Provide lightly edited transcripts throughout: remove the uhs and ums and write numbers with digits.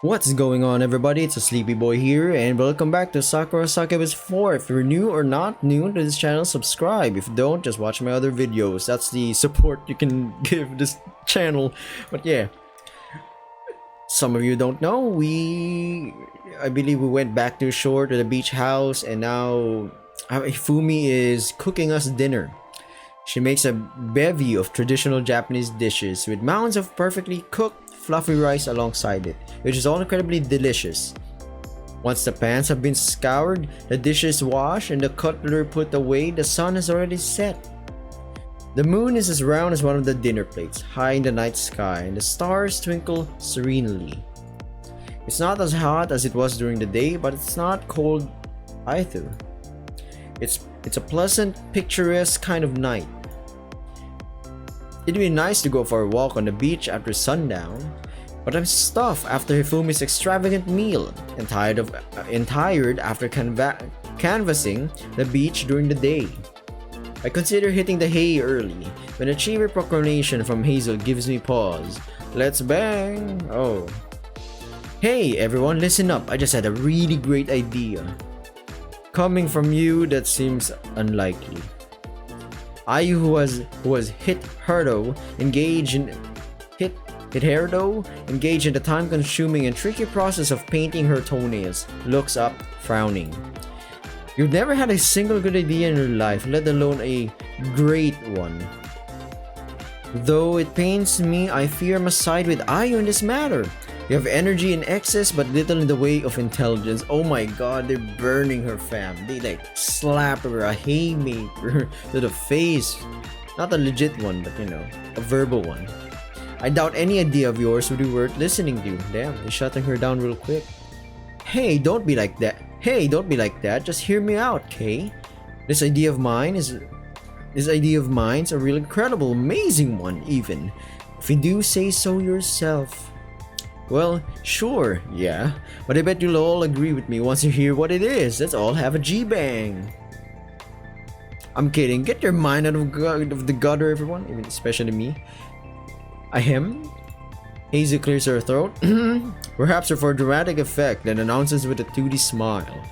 What's going on, everybody? It's a Sleepy Boy here, and welcome back to Sakura Succubus 4. If you're new or not new to this channel, subscribe. If you don't, just watch my other videos. That's the support you can give this channel. But yeah, some of you don't know, I believe we went back to shore to the beach house, and now Fumi is cooking us dinner. She makes a bevy of traditional Japanese dishes with mounds of perfectly cooked fluffy rice alongside it, which is all incredibly delicious. Once the pans have been scoured, the dishes washed, and the cutlery put away, the sun has already set. The moon is as round as one of the dinner plates, high in the night sky, and the stars twinkle serenely. It's not as hot as it was during the day, but it's not cold either. It's a pleasant, picturesque kind of night. It'd be nice to go for a walk on the beach after sundown, but I'm stuffed after Hifumi's extravagant meal and tired after canvassing the beach during the day. I consider hitting the hay early when a cheery proclamation from Hazel gives me pause. Let's bang! Oh. Hey everyone, listen up, I just had a really great idea. Coming from you, that seems unlikely. Ayu, who was Hitherto engaged in the time-consuming and tricky process of painting her toenails, looks up, frowning. You've never had a single good idea in your life, let alone a great one. Though it pains me, I fear I must side with Ayu in this matter. You have energy in excess but little in the way of intelligence. Oh my god, they're burning her, fam. They like slap her a haymaker to the face. Not a legit one, but you know, a verbal one. I doubt any idea of yours would be worth listening to. Damn, they're shutting her down real quick. Hey, don't be like that. Just hear me out, Kay. This idea of mine's a real incredible, amazing one, even. If you do say so yourself. Well, sure, yeah, but I bet you'll all agree with me once you hear what it is. Let's all have a G-bang. I'm kidding, get your mind out of the gutter, everyone, even especially me. Ahem. Hazel clears her throat, perhaps for dramatic effect, then announces with a 2D smile.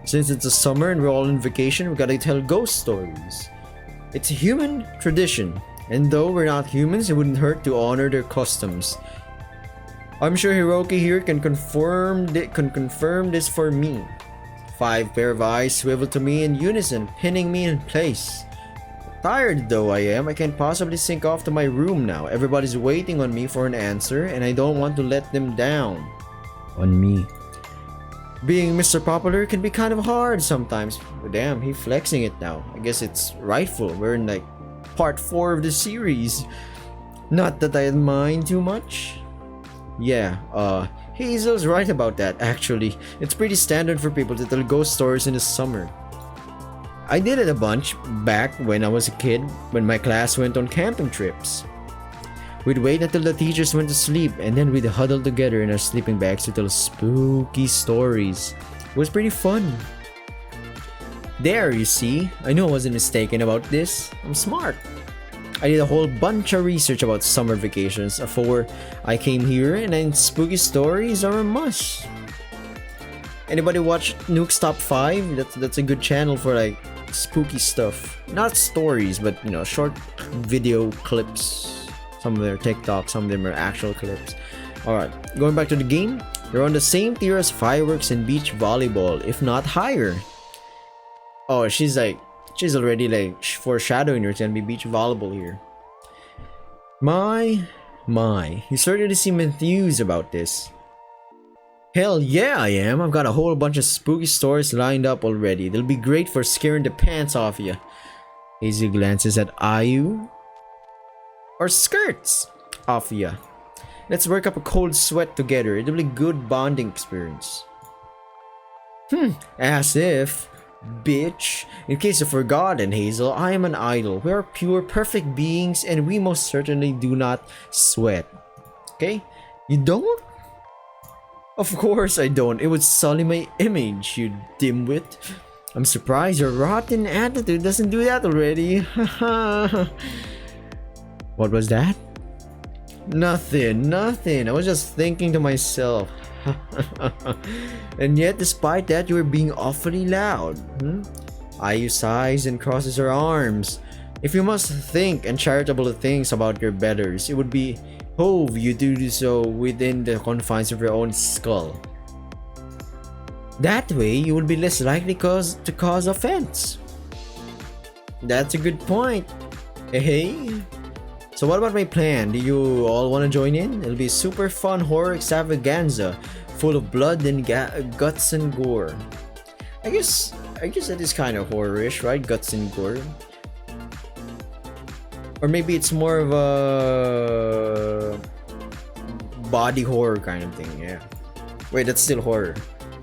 Since it's a summer and we're all on vacation, we gotta tell ghost stories. It's a human tradition, and though we're not humans, it wouldn't hurt to honor their customs. I'm sure Hiroki here can confirm this for me. 5 pair of eyes swivel to me in unison, pinning me in place. Tired though I am, I can't possibly sink off to my room now. Everybody's waiting on me for an answer, and I don't want to let them down. On me. Being Mr. Popular can be kind of hard sometimes. But damn, he's flexing it now. I guess it's rightful. We're in like part 4 of the series. Not that I mind too much. Yeah, Hazel's right about that, actually. It's pretty standard for people to tell ghost stories in the summer. I did it a bunch back when I was a kid, when my class went on camping trips. We'd wait until the teachers went to sleep, and then we'd huddle together in our sleeping bags to tell spooky stories. It was pretty fun. There, you see, I knew I wasn't mistaken about this. I'm smart. I did a whole bunch of research about summer vacations before I came here, and then spooky stories are a must. Anybody watch Nuke's Top 5? That's a good channel for like spooky stuff. Not stories, but you know, short video clips. Some of them are TikTok, some of them are actual clips. Alright, going back to the game. You're on the same tier as fireworks and beach volleyball, if not higher. Oh, she's already like foreshadowing there's gonna be beach volleyball here. My, you certainly seem enthused about this. Hell yeah I am, I've got a whole bunch of spooky stories lined up already. They'll be great for scaring the pants off you. Hazel glances at Ayu. Or skirts off ya. Let's work up a cold sweat together, it'll be a good bonding experience. As if. Bitch. In case you've forgotten, Hazel, I am an idol. We are pure, perfect beings, and we most certainly do not sweat. Okay? You don't? Of course I don't. It would sully my image, you dimwit. I'm surprised your rotten attitude doesn't do that already. What was that? Nothing. I was just thinking to myself. And yet, despite that, you were being awfully loud. Ayu sighs and crosses her arms. If you must think uncharitable things about your betters, it would be hove you do so within the confines of your own skull. That way, you will be less likely to cause offense. That's a good point. Hey. So what about my plan? Do you all want to join in? It'll be a super fun horror extravaganza, full of blood and guts and gore. I guess that is kind of horror-ish, right? Guts and gore. Or maybe it's more of a body horror kind of thing, yeah. Wait, that's still horror.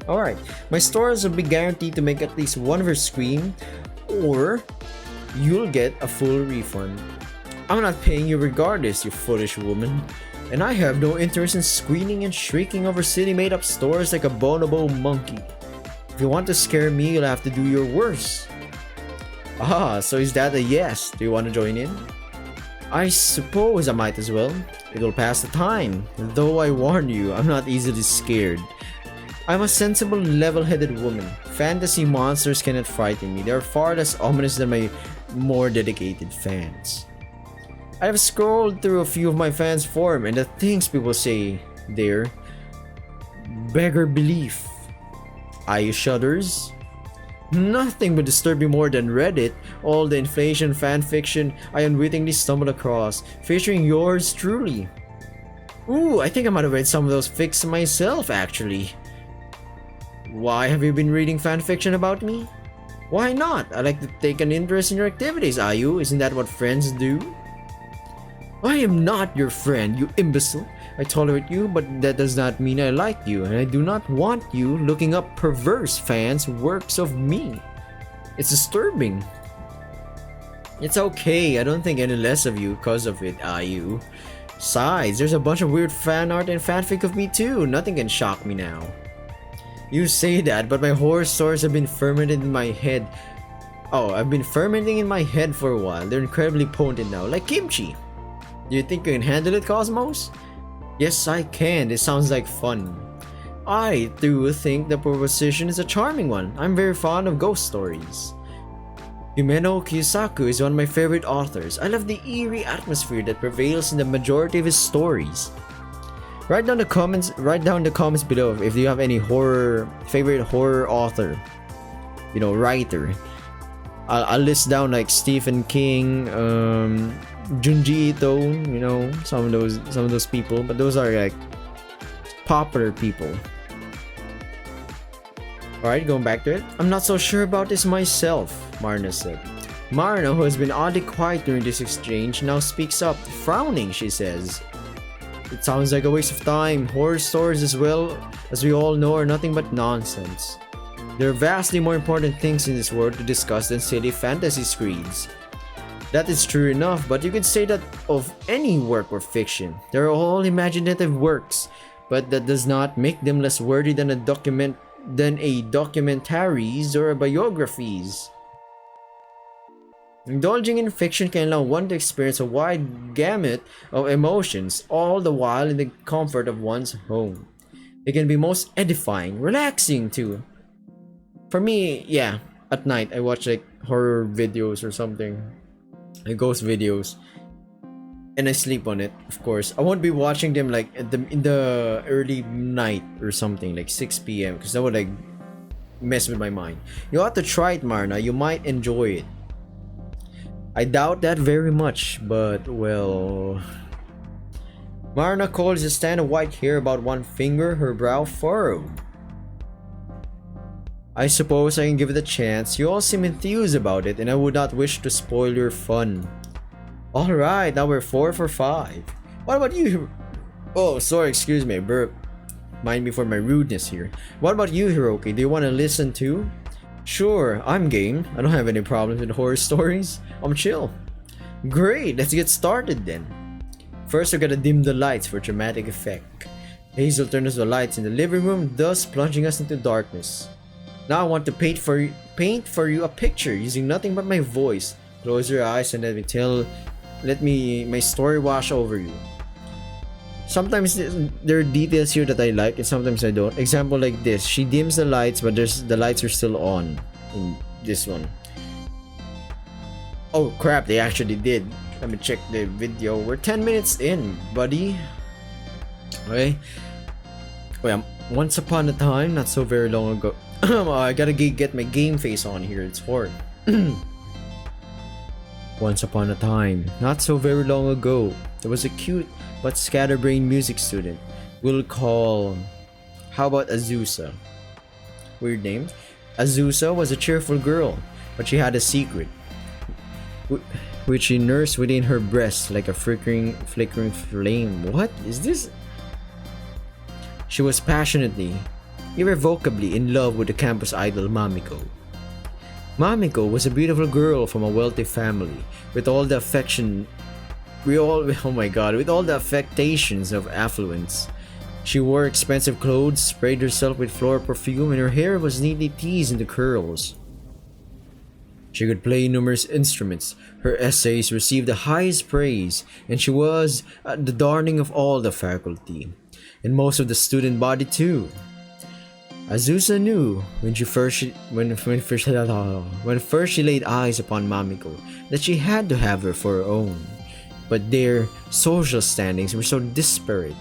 Alright, my stores will be guaranteed to make at least one of her scream, or you'll get a full refund. I'm not paying you regardless, you foolish woman. And I have no interest in squealing and shrieking over city made up stores like a bonobo monkey. If you want to scare me, you'll have to do your worst. Ah, so is that a yes? Do you want to join in? I suppose I might as well. It'll pass the time. Though I warn you, I'm not easily scared. I'm a sensible, level-headed woman. Fantasy monsters cannot frighten me. They are far less ominous than my more dedicated fans. I have scrolled through a few of my fans' forum, and the things people say there beggar belief. Ayu shudders. Nothing would disturb me more than Reddit, all the inflation fanfiction I unwittingly stumbled across, featuring yours truly. Ooh, I think I might have read some of those fics myself, actually. Why have you been reading fanfiction about me? Why not? I like to take an interest in your activities, Ayu. Isn't that what friends do? I am not your friend, you imbecile. I tolerate you, but that does not mean I like you, and I do not want you looking up perverse fans' works of me. It's disturbing. It's okay, I don't think any less of you because of it, Ayu. Besides, there's a bunch of weird fan art and fanfic of me too. Nothing can shock me now. You say that, but my horror stories have been fermented in my head. Oh, I've been fermenting in my head for a while. They're incredibly potent now, like kimchi. Do you think you can handle it, Cosmos? Yes, I can. This sounds like fun. I do think the proposition is a charming one. I'm very fond of ghost stories. Himeno Kiyosaku is one of my favorite authors. I love the eerie atmosphere that prevails in the majority of his stories. Write down the comments below if you have any favorite horror author, writer. I'll list down like Stephen King, Junji Ito, some of those people, but those are like popular people. Alright, going back to it. I'm not so sure about this myself, Marna said. Marna, who has been oddly quiet during this exchange, now speaks up, frowning, she says. It sounds like a waste of time. Horror stories, as well as we all know, are nothing but nonsense. There are vastly more important things in this world to discuss than silly fantasy screeds. That is true enough, but you could say that of any work or fiction. They're all imaginative works, but that does not make them less worthy than a documentaries or biographies. Indulging in fiction can allow one to experience a wide gamut of emotions, all the while in the comfort of one's home. It can be most edifying, relaxing too. For me, yeah, at night I watch like horror videos or something, like ghost videos, and I sleep on it. Of course, I won't be watching them like in the early night or something, like 6 p.m. because that would like mess with my mind. You ought to try it, Marna. You might enjoy it. I doubt that very much, but well... Marna calls a stand of white hair about one finger, her brow furrowed. I suppose I can give it a chance. You all seem enthused about it, and I would not wish to spoil your fun. Alright, now we're 4 for 5. What about you? Oh, sorry, excuse me, burp. Mind me for my rudeness here. What about you, Hiroki? Do you want to listen too? Sure, I'm game. I don't have any problems with horror stories. I'm chill. Great, let's get started then. First, we're gonna dim the lights for dramatic effect. Hazel turns the lights in the living room, thus plunging us into darkness. Now I want to paint for you a picture using nothing but my voice. Close your eyes and let my story wash over you. Sometimes there are details here that I like and sometimes I don't. Example like this. She dims the lights but the lights are still on in this one. Oh crap, they actually did. Let me check the video. We're 10 minutes in, buddy. Okay. Wait, once upon a time, not so very long ago. I gotta get my game face on here. It's hard. Once upon a time, not so very long ago, there was a cute but scatterbrained music student. We'll call... How about Azusa? Weird name. Azusa was a cheerful girl, but she had a secret, which she nursed within her breast like a flickering flame. What is this? She was passionately, irrevocably in love with the campus idol Mamiko. Mamiko was a beautiful girl from a wealthy family, with all the affectations of affluence. She wore expensive clothes, sprayed herself with floral perfume, and her hair was neatly teased into curls. She could play numerous instruments, her essays received the highest praise, and she was the darling of all the faculty, and most of the student body too. Azusa knew when first she laid eyes upon Mamiko that she had to have her for her own, but their social standings were so disparate.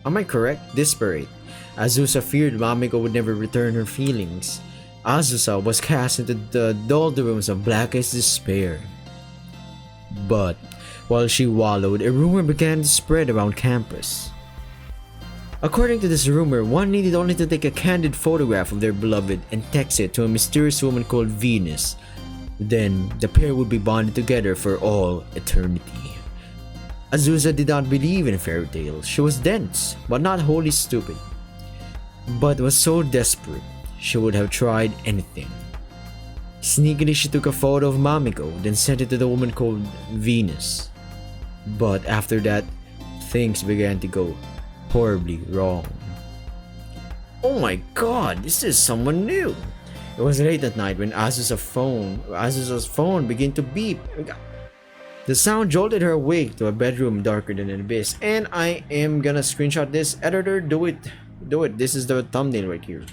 Am I correct? Disparate. Azusa feared Mamiko would never return her feelings. Azusa was cast into the doldrums of blackest despair. But while she wallowed, a rumor began to spread around campus. According to this rumor, one needed only to take a candid photograph of their beloved and text it to a mysterious woman called Venus. Then, the pair would be bonded together for all eternity. Azusa did not believe in fairy tales. She was dense, but not wholly stupid. But was so desperate, she would have tried anything. Sneakily, she took a photo of Mamiko, then sent it to the woman called Venus. But after that, things began to go horribly wrong. Oh my god, this is someone new! It was late at night when Azusa's phone began to beep. The sound jolted her awake to a bedroom darker than an abyss. And I am gonna screenshot this. Editor, do it. This is the thumbnail right here.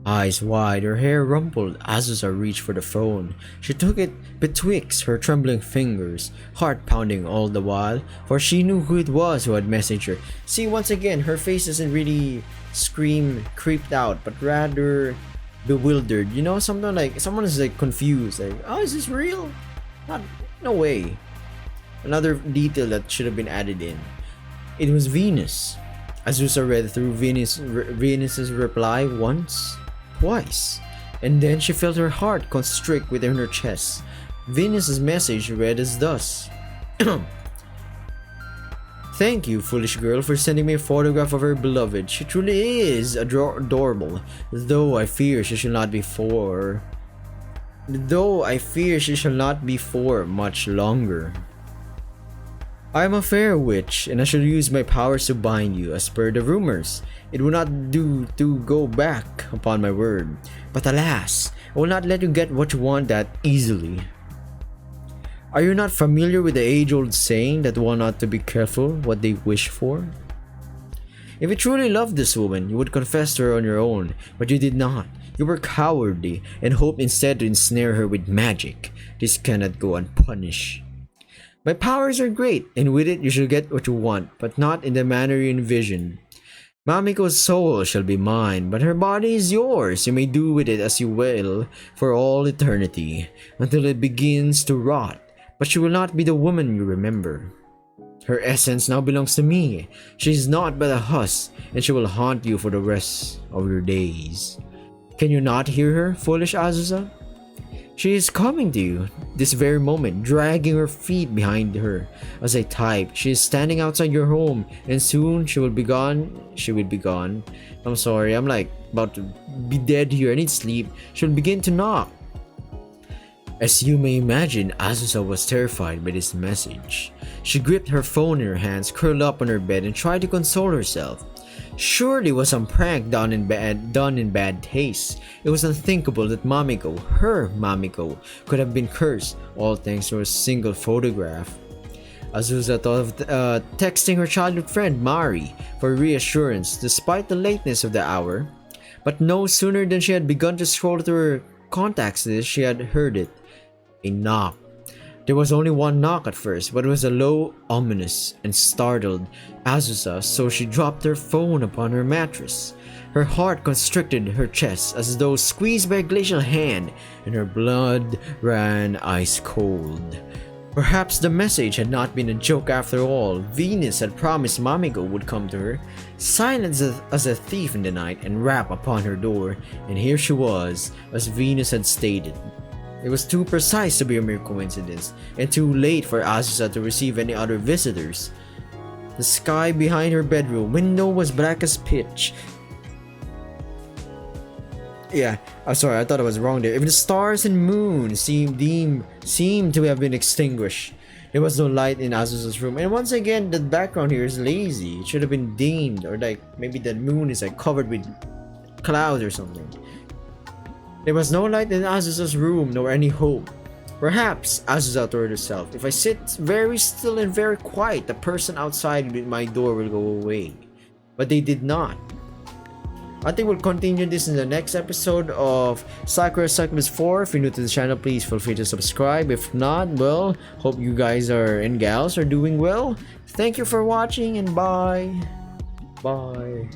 Eyes wide, her hair rumpled, Azusa reached for the phone. She took it betwixt her trembling fingers, heart pounding all the while, for she knew who it was who had messaged her. See, once again, her face doesn't really scream creeped out, but rather bewildered. You know, something like someone is like confused, like, oh, is this real? No way. Another detail that should have been added in. It was Venus. Azusa read through Venus's reply once, twice, and then she felt her heart constrict within her chest. Venus's message read as thus. Thank you, foolish girl, for sending me a photograph of her beloved. She truly is adorable, though I fear she shall not be for much longer. I am a fair witch, and I shall use my powers to bind you, as per the rumors. It will not do to go back upon my word. But alas, I will not let you get what you want that easily. Are you not familiar with the age-old saying that one ought to be careful what they wish for? If you truly loved this woman, you would confess to her on your own, but you did not. You were cowardly, and hoped instead to ensnare her with magic. This cannot go unpunished. My powers are great, and with it you shall get what you want, but not in the manner you envision. Mamiko's soul shall be mine, but her body is yours. You may do with it as you will for all eternity, until it begins to rot, but she will not be the woman you remember. Her essence now belongs to me. She is naught but a husk, and she will haunt you for the rest of your days. Can you not hear her, foolish Azusa? She is coming to you this very moment, dragging her feet behind her. As I type, she is standing outside your home, and soon she will be gone. I'm sorry, I'm like about to be dead here. I need sleep. She will begin to knock. As you may imagine, Azusa was terrified by this message. She gripped her phone in her hands, curled up on her bed, and tried to console herself. Surely it was some prank done in bad taste. It was unthinkable that Mamiko, her Mamiko, could have been cursed, all thanks to a single photograph. Azusa thought of texting her childhood friend Mari for reassurance despite the lateness of the hour, but no sooner than she had begun to scroll through her contacts list, she had heard it. A knock. There was only one knock at first, but it was a low, ominous, and startled Azusa, so she dropped her phone upon her mattress. Her heart constricted her chest as though squeezed by a glacial hand, and her blood ran ice cold. Perhaps the message had not been a joke after all. Venus had promised Mamiko would come to her, silent as a thief in the night, and rap upon her door, and here she was, as Venus had stated. It was too precise to be a mere coincidence, and too late for Azusa to receive any other visitors. The sky behind her bedroom window was black as pitch. Yeah, I'm sorry, I thought I was wrong there. Even the stars and moon seemed to have been extinguished. There was no light in Azusa's room, and once again, the background here is lazy. It should have been dimmed, or like maybe the moon is like covered with clouds or something. There was no light in Azusa's room, nor any hope. Perhaps, Azusa told herself, if I sit very still and very quiet, the person outside my door will go away. But they did not. I think we'll continue this in the next episode of Sakura Succubus 4. If you're new to the channel, please feel free to subscribe. If not, well, hope you guys and gals are doing well. Thank you for watching, and bye. Bye.